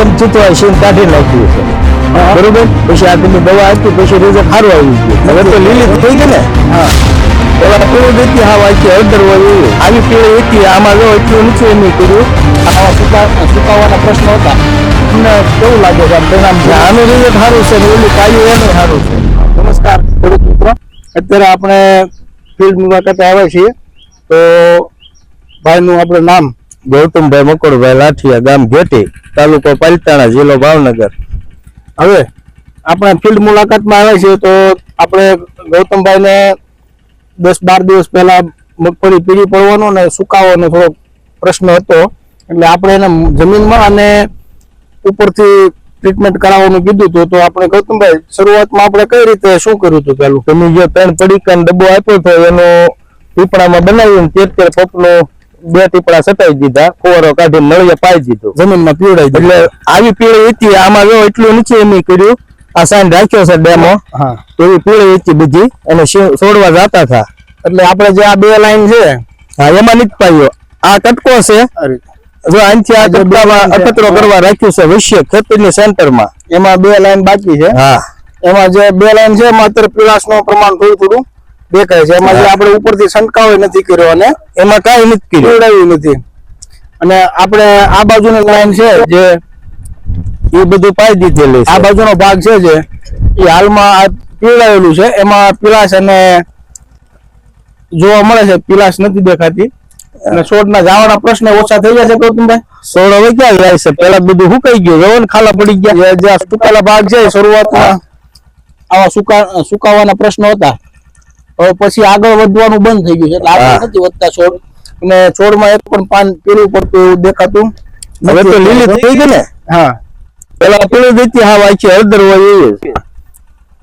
એમ ચૂતવાય scene કાઢી નાખ્યું છે બરોબર. પછી આ તમે દવા આપી પછી રિઝલ્ટ સારું આવી ગયું. હવે તો લીલી થઈ ગઈ ને. હા પેલા પીળી દેતી હા વાંચી હળદર હોય એવી આવી પીળી હતી. આમાં જો એટલું નીચું એમ કર્યું. આવા સુકાવાના પ્રશ્નો હતા. તમને કેવું લાગે છે પરિણામ? આનું રિઝલ્ટ સારું છે ને ઓલું પાયું એનું સારું છે. નમસ્કાર ખેડૂત મિત્રો, અત્યારે આપણે ફિલ્ડ મુલાકાતે આવ્યા છીએ. તો ભાઈનું આપણે નામ? ગૌતમભાઈ મકોડભાઈ લાઠિયા, ગામ ઘેટી, તાલુકો પાલિતાણા, જિલ્લો ભાવનગર. હવે આપણે ફિલ્ડ મુલાકાતમાં આવ્યા છીએ તો આપણે ગૌતમભાઈને 10-12 દિવસ પહેલા મગફળી પીળી પડવાનો અને સુકાવાનો થોડો પ્રશ્ન હતો. એટલે આપણે એને જમીનમાં અને ઉપરથી ટ્રીટમેન્ટ કરાવવાનું કીધું હતું. તો આપણે ગૌતમભાઈ શરૂઆતમાં આપણે કઈ રીતે શું કર્યું હતું? પેલું તમે જે 3 પડીકાનો ડબ્બો આપ્યો હતો એનો પીપળામાં બનાવીને 13 પપનો 2 ટીપડા સટાઈ દીધા, ફુવારો કાઢી નળિયા પાઈ દીધું, જમીનમાં પીવડાવી દીધું. એટલે આવી પીળી હતી. આમાં જો એટલું નીચે એમ કર્યું. આ સાઈન રાખ્યો છે ડેમો. હા એવી પીળી હતી બધી અને છોડવા જતા હતા. એટલે આપણે જે આ 2 લાઈન છે હા એમાં નથી પાયો. આ કટકો છે જો અહીંથી આ કટકામાં અકતરો કરવા રાખ્યું છે વૈશ્ય ખેતીની સેન્ટરમાં. એમાં 2 લાઈન બાકી છે. હા એમાં જે 2 લાઈન છે એમાં અત્યારે પીળાશનું પ્રમાણ થોડું દેખાય છે. એમાં જે આપણે ઉપરથી છંટકાવ નથી કર્યો અને એમાં કાંઈ નથી પીવડાવ્યું નથી. અને આપણે આ બાજુની લાઈન છે જે એ બધું પાઈ દીધેલું. આ બાજુનો ભાગ છે જે એ હાલમાં આ પીવડાવેલું છે. એમાં પીળાશ અને જોવા મળે છે, પીળાશ નથી દેખાતી. અને છોડના જાવાના પ્રશ્ન ઓછા થઈ ગયા છે. ગૌતમભાઈ છોડ હવે ક્યાં જાય છે? પેલા બધું સુકાઈ ગયું, જવન ખાલા પડી ગયા. જે સુકાયેલા ભાગ છે શરૂઆતમાં આવા સુકાવાના પ્રશ્નો હતા. હવે પછી આગળ વધવાનું બંધ થઈ ગયું છે. એટલે આગળ નથી વધતા છોડ. અને છોડમાં એક પણ પાન પીળું પડતું એવું દેખાતું. હવે તો લીલી થઈ ગઈ ને. હા પેલા પીળી દેતી હા વાંચી હળદર હોય એવી.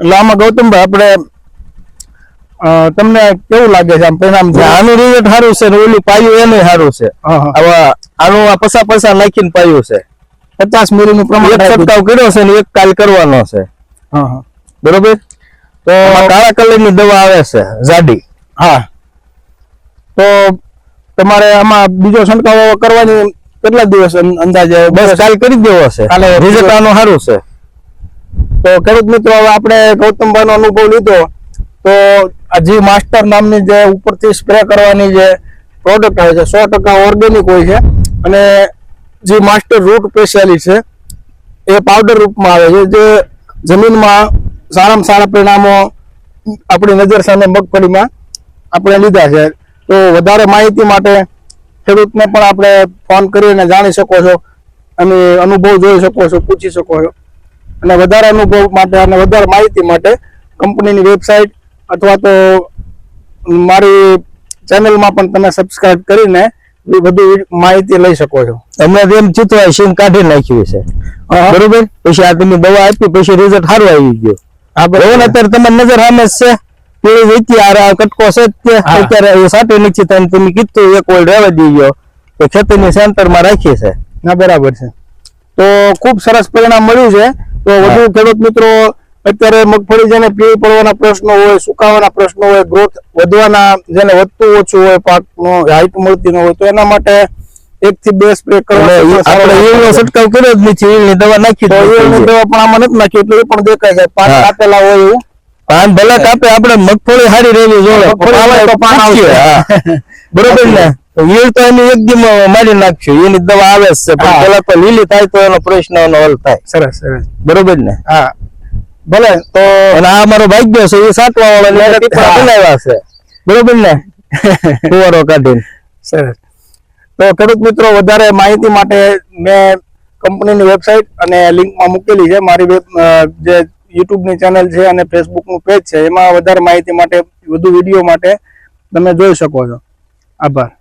એટલે આમાં ગૌતમભાઈ આપણે તમને કેવું લાગે છે આમ પરિણામ? આનું રિઝલ્ટ સારું છે ને ઓલું પાયું એનું સારું છે. આવા આનું આ પસા નાખીને પાયું છે. 50 મિલીનું પ્રમાણ એક છંટકાવ કર્યો છે ને એક કાલ કરવાનો છે. બરોબર. તો કાળા કલરની દવા આવે છે જાડી. હા તો તમારે આમાં બીજો છંટકાવ કરવાની કેટલા દિવસ અંદાજે? બસ કાલ કરી દેવો છે. કાલે રિઝલ્ટ આનું સારું છે. તો ખેડૂત મિત્રો હવે આપણે ગૌતમભાઈનો અનુભવ લીધો. તો જી માસ્ટર નામની જે ઉપરથી સ્પ્રે કરવાની જે પ્રોડક્ટ આવે છે 100% ઓર્ગેનિક હોય છે. અને જે માસ્ટર રૂટ સ્પેશિયાલિસ્ટ છે એ પાવડર રૂપમાં આવે છે. જે જમીનમાં સારામાં સારા પરિણામો આપણી નજર સામે મગફળીમાં આપણે લીધા છે. તો વધારે માહિતી માટે ખેડૂતને પણ આપણે ફોન કરીને જાણી શકો છો અને અનુભવ જોઈ શકો છો, પૂછી શકો છો. અને વધારે અનુભવ માટે અને વધારે માહિતી માટે કંપનીની વેબસાઇટ અથવા તો મારી ચેનલમાં પણ તમે સબસ્ક્રાઇબ કરીને વધુ માહિતી લઈ શકો છો. અમે જેમ ચૂતવાય સીન કાઢી નાખ્યું છે બરોબર. પછી આ તમે દવા આપી પછી રિઝલ્ટ સારું આવી ગયું. અત્યારે તમારી નજર સામે જ છે. પીળી વેચી આ કટકો છે અત્યારે સાટી નીચે તમે કીધું એક ઓલ રહેવા દીજો કે ખેતીની સેન્ટરમાં રાખી છે. ના બરાબર છે. તો ખૂબ સરસ પરિણામ મળ્યું છે. તો વધુ ખેડૂત મિત્રો અત્યારે મગફળી જેને પીળી પડવાના પ્રશ્નો હોય, સુકાવાના પ્રશ્નો હોય, ગ્રોથ વધવાના જેને વધતું ઓછું હોય, પાકનો હાઈટ મળતી ન હોય, તો એના માટે 1 થી 2 સ્પ્રે કરવાનો. આપણે ઈયળનો છંટકાવ કર્યો જ નથી, ઈયળની દવા નાખી. તો ઈયળની દવા પણ આમાં નથી નાખી એટલે એ પણ દેખાય છે. પાન કાપેલા હોય એવું. પાન ભલે કાપે, આપણે મગફળી સારી રહેવી જોઈએ. પાન આવશે બરોબર ને. ઈયળ તો એની એકદમ મારી નાખશું. એની દવા આવે છે પણ પેલા તો લીલી થાય તો એનો પ્રશ્ન હલ થાય. સરસ સરસ બરોબર ને. હા ભલે. તો આ મારો ભાગ્ય છે એ સાટવા વાળા બનાવ્યા છે બરોબર ને ફુવારો કાઢીને. સરસ. તો ખેડૂત મિત્રો વધારે માહિતી માટે મેં કંપનીની વેબસાઇટ અને લિંકમાં મૂકેલી છે. મારી જે યુટ્યુબની ચેનલ છે અને ફેસબુકનું પેજ છે એમાં વધારે માહિતી માટે વધુ વિડીયો માટે તમે જોઈ શકો છો. આભાર.